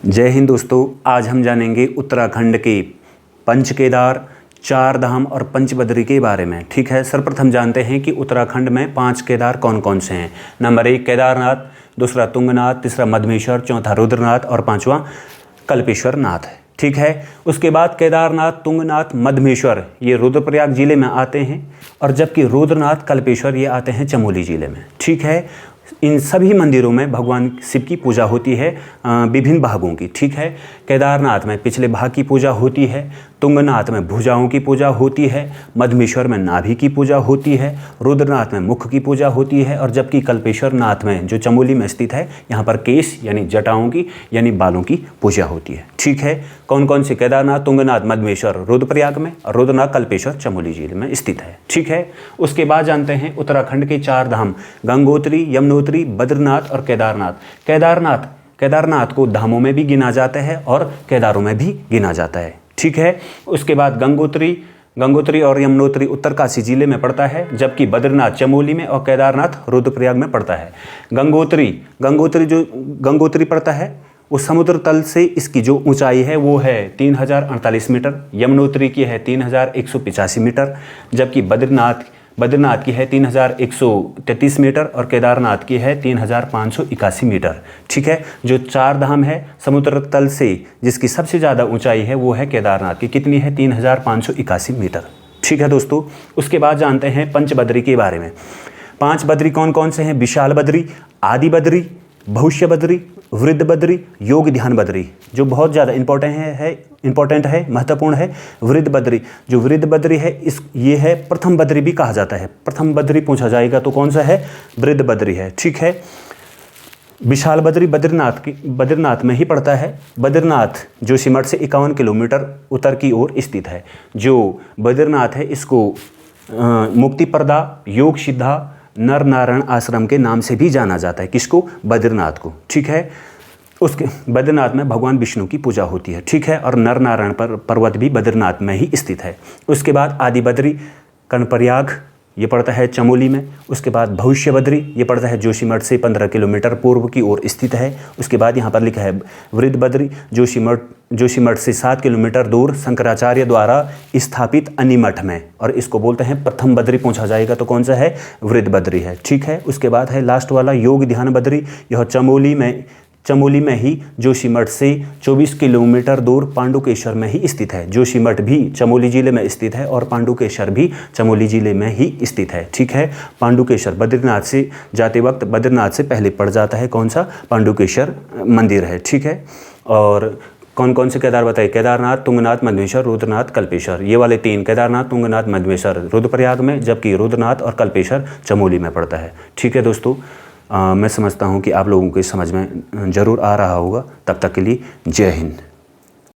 जय हिंद दोस्तों, आज हम जानेंगे उत्तराखंड के पंच केदार, चार धाम और पंचबद्री के बारे में। ठीक है, सर्वप्रथम जानते हैं कि उत्तराखंड में 5 केदार कौन कौन से हैं। नंबर 1 केदारनाथ, दूसरा तुंगनाथ, तीसरा मधमेश्वर, चौथा रुद्रनाथ और पांचवा कल्पेश्वर नाथ है। ठीक है, उसके बाद केदारनाथ, तुंगनाथ, मधमेश्वर ये रुद्रप्रयाग जिले में आते हैं और जबकि रुद्रनाथ, कल्पेश्वर ये आते हैं चमोली जिले में। ठीक है, इन सभी मंदिरों में भगवान शिव की पूजा होती है विभिन्न भागों की। ठीक है, केदारनाथ में पिछले भाग की पूजा होती है, तुंगनाथ में भुजाओं की पूजा होती है, मधमेश्वर में नाभि की पूजा होती है, रुद्रनाथ में मुख की पूजा होती है और जबकि कल्पेश्वर नाथ में जो चमोली में स्थित है यहाँ पर केश यानी जटाओं की यानी बालों की पूजा होती है। ठीक है, कौन कौन से? केदारनाथ, तुंगनाथ, मधमेश्वर रुद्रप्रयाग में और रुद्रनाथ, कल्पेश्वर चमोली जिले में स्थित है। ठीक है, उसके बाद जानते हैं उत्तराखंड के 4 धाम गंगोत्री, यमुनोत्री, बद्रीनाथ और केदारनाथ। केदारनाथ को धामों में भी गिना जाता है और केदारों में भी गिना जाता है। ठीक है, उसके बाद गंगोत्री और यमुनोत्री उत्तरकाशी जिले में पड़ता है, जबकि बद्रीनाथ चमोली में और केदारनाथ रुद्रप्रयाग में पड़ता है। गंगोत्री पड़ता है वो समुद्र तल से इसकी जो ऊंचाई है वो है 3048 मीटर, यमुनोत्री की है 3185 मीटर, जबकि बद्रीनाथ की है 3133 मीटर और केदारनाथ की है 3581 मीटर। ठीक है, जो 4 धाम है समुद्र तल से जिसकी सबसे ज़्यादा ऊंचाई है वो है केदारनाथ की, कितनी है? 3581 मीटर। ठीक है दोस्तों, उसके बाद जानते हैं पंचबद्री के बारे में। 5 बद्री कौन कौन से हैं? विशाल बद्री, आदि बद्री, भविष्य बद्री, वृद्ध बद्री, योग ध्यान बद्री। जो बहुत ज़्यादा इंपॉर्टेंट है, महत्वपूर्ण है, वृद्ध बद्री। जो वृद्ध बद्री है ये है प्रथम बद्री भी कहा जाता है। प्रथम बद्री पूछा जाएगा तो कौन सा है? वृद्ध बद्री है। ठीक है, विशाल बद्री बद्रीनाथ में ही पड़ता है। बद्रीनाथ जोशीमठ से 51 किलोमीटर उत्तर की ओर स्थित है। जो बद्रीनाथ है इसको मुक्तिप्रदा योग सिद्धा नर नारायण आश्रम के नाम से भी जाना जाता है। किसको? बद्रीनाथ को। ठीक है, उसके बद्रीनाथ में भगवान विष्णु की पूजा होती है। ठीक है, और नर नारायण पर्वत भी बद्रीनाथ में ही स्थित है। उसके बाद आदि बद्री कर्णप्रयाग ये पड़ता है चमोली में। उसके बाद भविष्य बद्री ये पड़ता है जोशीमठ से 15 किलोमीटर पूर्व की ओर स्थित है। उसके बाद यहाँ पर लिखा है वृद्ध बद्री जोशीमठ से 7 किलोमीटर दूर शंकराचार्य द्वारा स्थापित अनिमठ में, और इसको बोलते हैं प्रथम बद्री। पूछा जाएगा तो कौन सा है? वृद्ध बद्री है। ठीक है, उसके बाद है लास्ट वाला योग ध्यान बद्री। यह चमोली में ही जोशीमठ से 24 किलोमीटर दूर पांडुकेश्वर में ही स्थित है। जोशीमठ भी चमोली जिले में स्थित है और पांडुकेश्वर भी चमोली जिले में ही स्थित है। ठीक है, पांडुकेश्वर बद्रीनाथ से जाते वक्त बद्रीनाथ से पहले पड़ जाता है। कौन सा? पांडुकेश्वर मंदिर है। ठीक है, और कौन कौन से केदार बताइए? केदारनाथ, तुंगनाथ, मधमेश्वर, रुद्रनाथ, कल्पेश्वर। ये वाले 3 केदारनाथ, तुंगनाथ, मधमेश्वर रुद्रप्रयाग में, जबकि रुद्रनाथ और कल्पेश्वर चमोली में पड़ता है। ठीक है दोस्तों, मैं समझता हूँ कि आप लोगों के समझ में ज़रूर आ रहा होगा। तब तक के लिए जय हिंद।